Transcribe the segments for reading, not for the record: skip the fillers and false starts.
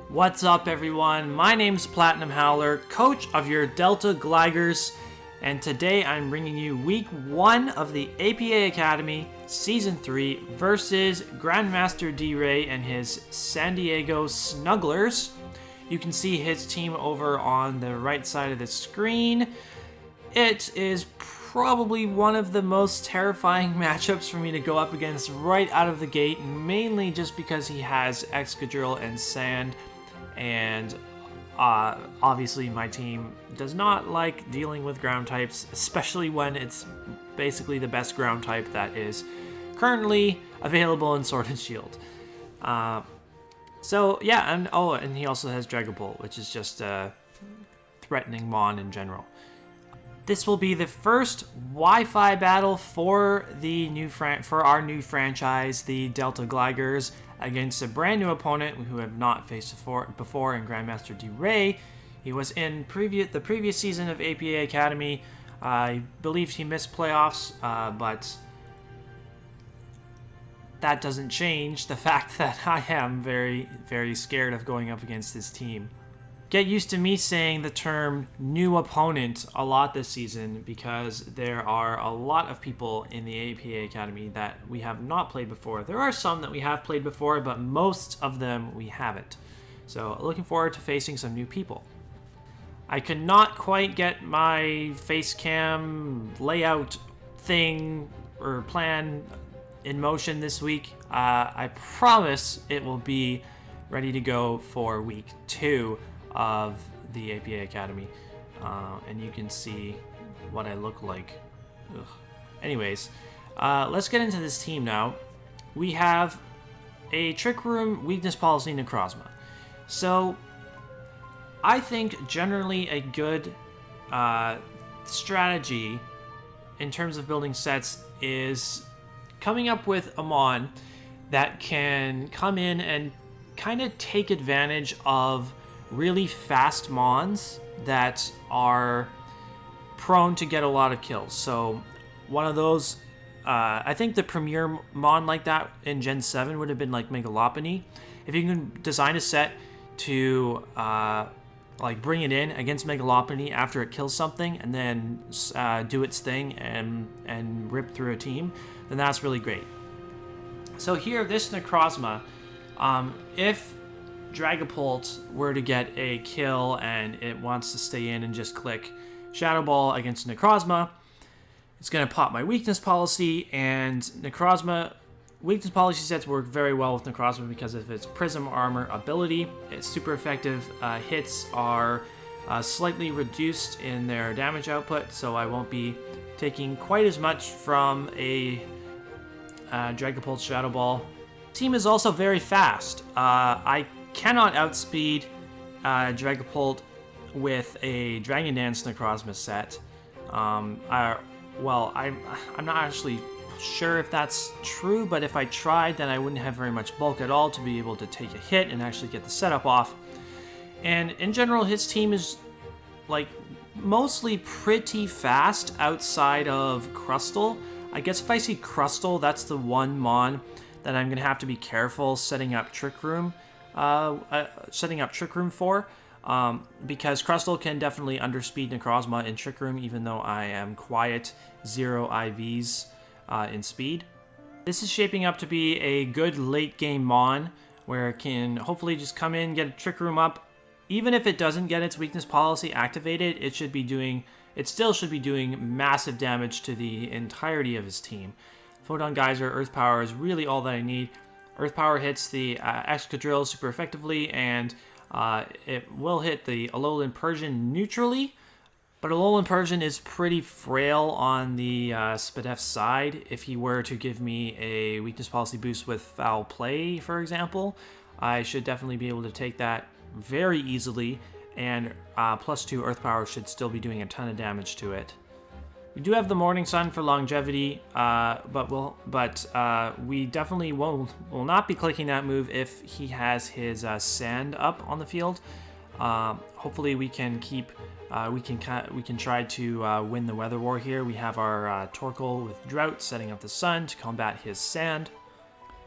What's up, everyone? My name's PlatinumHowler, coach of your Delta Gligars, and today I'm bringing you week 1 of the APA Academy Season 3 versus GrandMaster D.Rey and his San Diego Snugglers. You can see his team over on the right side of the screen. It is probably one of the most terrifying matchups for me to go up against right out of the gate, mainly just because he has Excadrill and Sand, and obviously my team does not like dealing with ground types, especially when it's basically the best ground type that is currently available in Sword and Shield. So yeah, and he also has Dragapult, which is just a threatening mon in general. This will be the first Wi-Fi battle for our new franchise, the Delta Gligars, against a brand new opponent who have not faced before in GrandMaster D.Rey. He was in the previous season of APA Academy. I believe he missed playoffs, but that doesn't change the fact that I am very, very scared of going up against this team. Get used to me saying the term new opponent a lot this season because there are a lot of people in the APA Academy that we have not played before. There are some that we have played before, but most of them we haven't. So looking forward to facing some new people. I could not quite get my face cam layout thing or plan in motion this week. I promise it will be ready to go for week 2 of the APA Academy, and you can see what I look like. Ugh. Anyways, let's get into this team now. We have a Trick Room, Weakness Policy, Necrozma. So I think generally a good strategy in terms of building sets is coming up with a mon that can come in and kind of take advantage of really fast mons that are prone to get a lot of kills. So one of those, I think the premier mon like that in Gen 7 would have been like Megalopony. If you can design a set to like bring it in against Megalopony after it kills something and then do its thing and rip through a team, then that's really great. So here, this Necrozma, if Dragapult were to get a kill and it wants to stay in and just click Shadow Ball against Necrozma, it's going to pop my Weakness Policy, and Necrozma Weakness Policy sets work very well with Necrozma because of its Prism Armor ability. It's super effective. Hits are slightly reduced in their damage output, so I won't be taking quite as much from a Dragapult Shadow Ball. Team is also very fast. I cannot outspeed Dragapult with a Dragon Dance Necrozma set. I'm not actually sure if that's true, but if I tried, then I wouldn't have very much bulk at all to be able to take a hit and actually get the setup off. And in general, his team is like mostly pretty fast outside of Crustle. I guess if I see Crustle, that's the one mon that I'm gonna have to be careful setting up Trick Room for, because Crustle can definitely underspeed Necrozma in Trick Room, even though I am quiet 0 IVs in speed. This is shaping up to be a good late game mon where it can hopefully just come in, get a Trick Room up. Even if it doesn't get its Weakness Policy activated, it still should be doing massive damage to the entirety of his team. Photon Geyser, Earth Power is really all that I need. Earth Power hits the Excadrill super effectively, and it will hit the Alolan Persian neutrally, but Alolan Persian is pretty frail on the Spadef side. If he were to give me a Weakness Policy boost with Foul Play, for example, I should definitely be able to take that very easily, and +2 Earth Power should still be doing a ton of damage to it. We do have the Morning Sun for longevity, but we definitely will not be clicking that move if he has his Sand up on the field. Hopefully we can try to win the Weather War here. We have our Torkoal with Drought setting up the Sun to combat his Sand.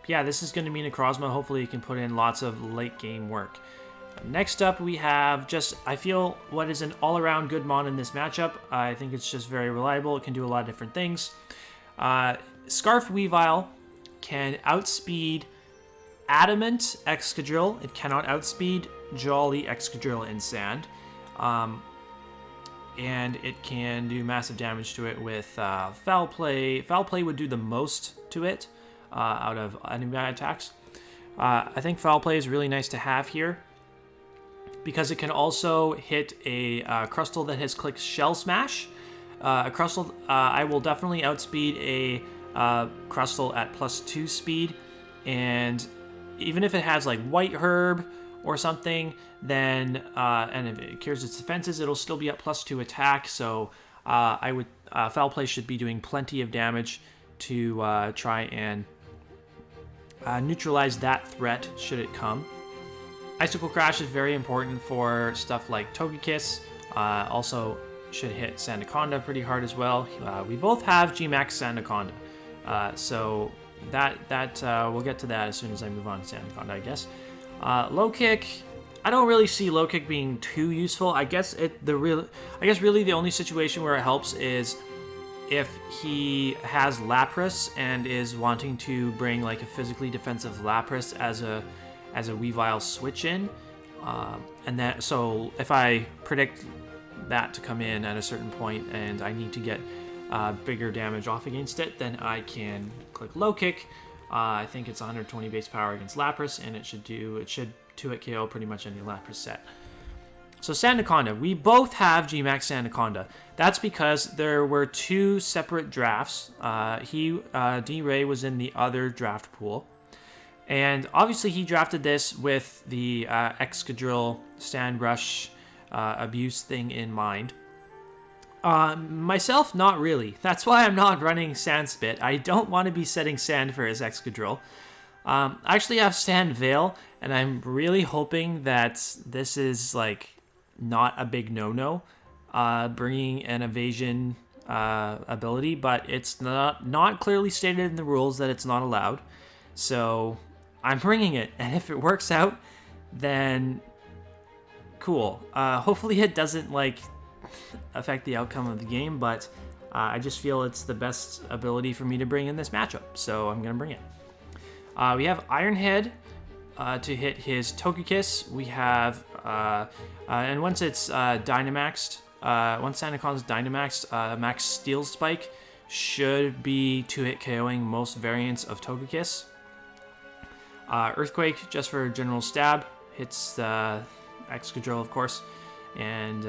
Yeah, this is going to be Necrozma. Hopefully he can put in lots of late game work. Next up, we have I feel, what is an all-around good mon in this matchup. I think it's just very reliable. It can do a lot of different things. Scarf Weavile can outspeed Adamant Excadrill. It cannot outspeed Jolly Excadrill in Sand. And it can do massive damage to it with Foul Play. Foul Play would do the most to it out of enemy attacks. I think Foul Play is really nice to have here, because it can also hit a Crustle that has clicked Shell Smash. A Crustle, I will definitely outspeed a Crustle at +2 speed, and even if it has like White Herb or something, then and if it cures its defenses, it'll still be at +2 attack. So I would Foul Play should be doing plenty of damage to try and neutralize that threat should it come. Icicle Crash is very important for stuff like Togekiss. Also should hit Sandaconda pretty hard as well. We both have Gmax Sandaconda, so that we'll get to that as soon as I move on to Sandaconda, I guess. Low Kick, I don't really see Low Kick being too useful. I guess really the only situation where it helps is if he has Lapras and is wanting to bring like a physically defensive Lapras as a Weavile switch in, and that, so if I predict that to come in at a certain point and I need to get bigger damage off against it, then I can click Low Kick. I think it's 120 base power against Lapras, and it should 2-hit KO pretty much any Lapras set. So Sandaconda, we both have Gmax Sandaconda. That's because there were 2 separate drafts. D.Rey was in the other draft pool. And obviously he drafted this with the Excadrill Stand Rush abuse thing in mind. Myself, not really. That's why I'm not running Sand Spit. I don't want to be setting Sand for his Excadrill. I actually have Sand Veil, and I'm really hoping that this is like not a big no-no, bringing an evasion ability, but it's not clearly stated in the rules that it's not allowed. So I'm bringing it, and if it works out, then cool. Hopefully it doesn't like affect the outcome of the game, but I just feel it's the best ability for me to bring in this matchup, so I'm gonna bring it. We have Iron Head to hit his Togekiss. We have and once it's Dynamaxed, once Sandaconda's Dynamaxed, Max Steel Spike should be 2-hit KOing most variants of Togekiss. Earthquake, just for general stab, hits Excadrill, of course, and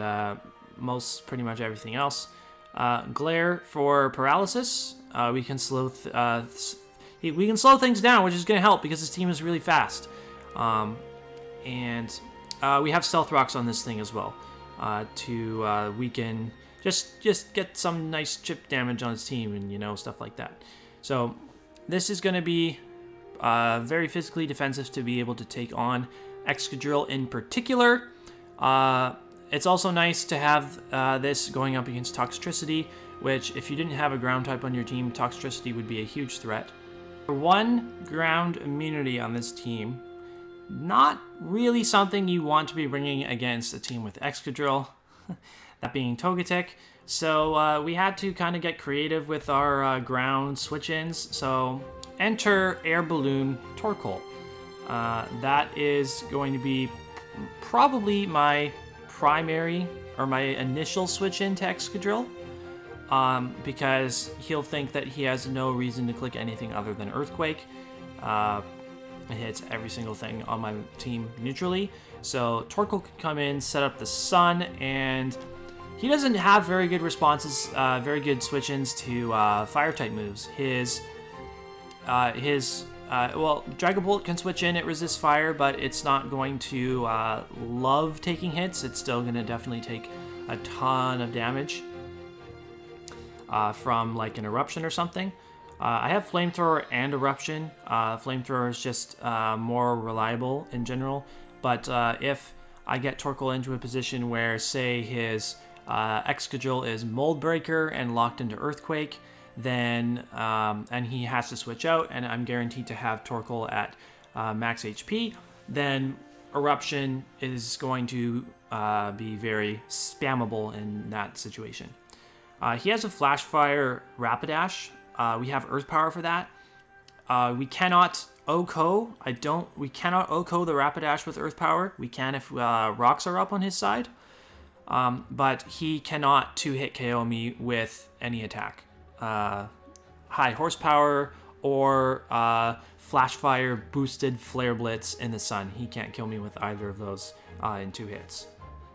pretty much everything else. Glare for paralysis. We can slow things down, which is going to help because this team is really fast. And we have Stealth Rocks on this thing as well to weaken, just get some nice chip damage on his team and stuff like that. So this is going to be very physically defensive to be able to take on Excadrill in particular. It's also nice to have this going up against Toxtricity, which if you didn't have a ground type on your team, Toxtricity would be a huge threat. One ground immunity on this team, not really something you want to be bringing against a team with Excadrill, that being Togetic. So we had to kind of get creative with our ground switch-ins. So enter Air Balloon Torkoal. That is going to be probably my primary or my initial switch-in to Excadrill. Because he'll think that he has no reason to click anything other than Earthquake. It hits every single thing on my team neutrally. So Torkoal can come in, set up the Sun, and he doesn't have very good responses, very good switch-ins to Fire-type moves. Well, Dragon Bolt can switch in, it resists fire, but it's not going to love taking hits. It's still going to definitely take a ton of damage from like an Eruption or something. I have Flamethrower and Eruption. Flamethrower is just more reliable in general, but if I get Torkoal into a position where, say, his Excadrill is Mold Breaker and locked into Earthquake, then and he has to switch out, and I'm guaranteed to have Torkoal at max HP, then Eruption is going to be very spammable in that situation. He has a Flash Fire Rapidash. We have Earth Power for that. We cannot OHKO. We cannot OHKO the Rapidash with Earth Power. We can if rocks are up on his side. But he cannot 2-hit KO me with any attack. High Horsepower or Flash Fire boosted Flare Blitz in the sun. He can't kill me with either of those in 2 hits.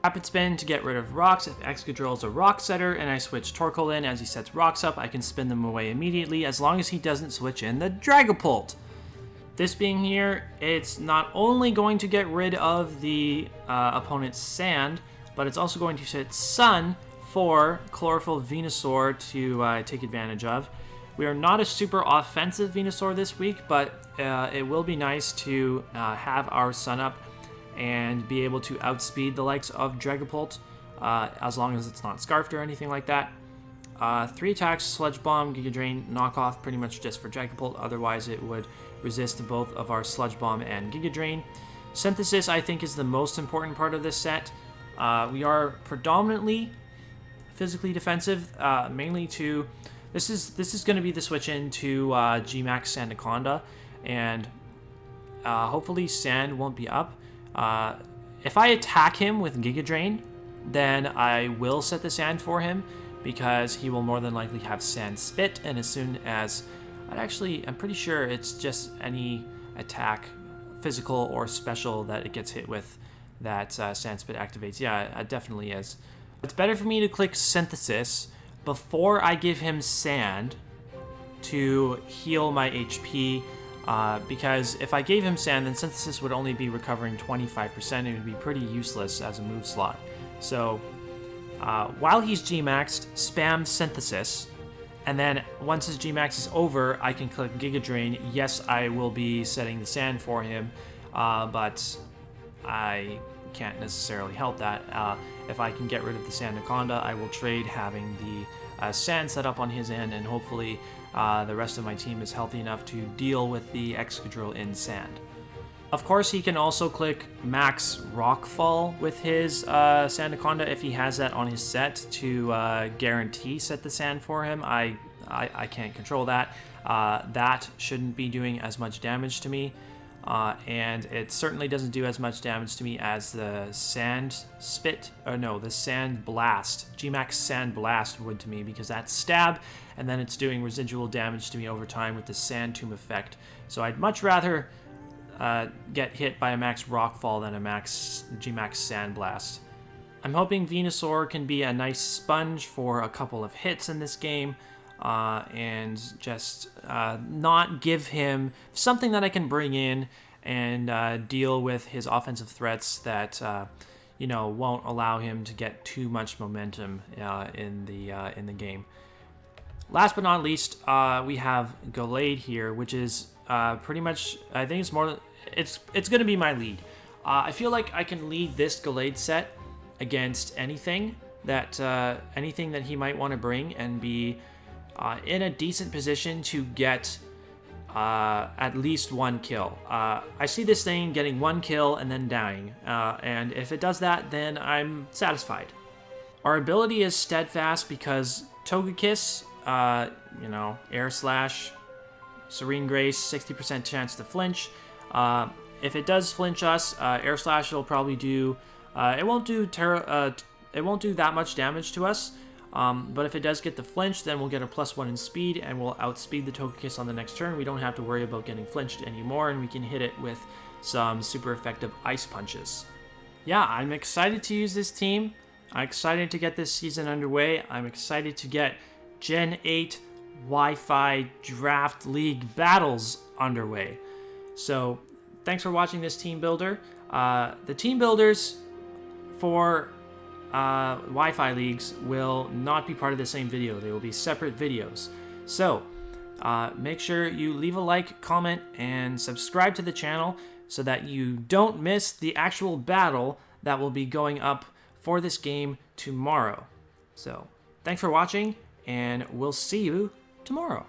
Rapid Spin to get rid of rocks. If Excadrill is a rock setter and I switch Torkoal in as he sets rocks up, I can spin them away immediately as long as he doesn't switch in the Dragapult. This being here, it's not only going to get rid of the opponent's sand, but it's also going to set Sun for Chlorophyll Venusaur to take advantage of. We are not a super offensive Venusaur this week, but it will be nice to have our Sun up and be able to outspeed the likes of Dragapult, as long as it's not Scarfed or anything like that. 3 attacks, Sludge Bomb, Giga Drain, Knockoff, pretty much just for Dragapult, otherwise it would resist both of our Sludge Bomb and Giga Drain. Synthesis, I think, is the most important part of this set. We are predominantly physically defensive, mainly to... This is going to be the switch into Gmax Sandaconda, and hopefully Sand won't be up. If I attack him with Giga Drain, then I will set the Sand for him, because he will more than likely have Sand Spit, and as soon as... I'm pretty sure it's just any attack, physical or special, that it gets hit with that Sand Spit activates. Yeah, it definitely is. It's better for me to click Synthesis before I give him Sand to heal my HP, because if I gave him Sand, then Synthesis would only be recovering 25%. It would be pretty useless as a move slot. So while he's G-maxed, spam Synthesis, and then once his G-max is over, I can click Giga Drain. Yes, I will be setting the Sand for him, but I can't necessarily help that. If I can get rid of the Sandaconda, I will trade having the Sand set up on his end, and hopefully the rest of my team is healthy enough to deal with the Excadrill in Sand. Of course, he can also click Max Rockfall with his Sandaconda if he has that on his set to guarantee set the Sand for him. I can't control that. That shouldn't be doing as much damage to me. And it certainly doesn't do as much damage to me as the Sand Spit, or no, the Sand Blast, Gmax Sand Blast would to me, because that's stab, and then it's doing residual damage to me over time with the Sand Tomb effect. So I'd much rather get hit by a Max Rockfall than a Gmax Sand Blast. I'm hoping Venusaur can be a nice sponge for a couple of hits in this game, and just not give him something that I can bring in and deal with his offensive threats that won't allow him to get too much momentum in the game. Last but not least, we have Gallade here, which is pretty much, I think it's going to be my lead. I feel like I can lead this Gallade set against anything that he might want to bring, and be in a decent position to get at least 1 kill. I see this thing getting 1 kill and then dying, and if it does that, then I'm satisfied. Our ability is Steadfast because Togekiss, Air Slash, Serene Grace, 60% chance to flinch. If it does flinch us, Air Slash will probably do... it won't do that much damage to us. But if it does get the flinch, then we'll get a +1 in speed, and we'll outspeed the Togekiss on the next turn. We don't have to worry about getting flinched anymore, and we can hit it with some super effective Ice Punches. Yeah, I'm excited to use this team. I'm excited to get this season underway. I'm excited to get Gen 8 Wi-Fi Draft League battles underway. So, thanks for watching this team builder. The team builders for Wi-Fi leagues will not be part of the same video. They will be separate videos. So make sure you leave a like, comment, and subscribe to the channel so that you don't miss the actual battle that will be going up for this game tomorrow. So thanks for watching, and we'll see you tomorrow.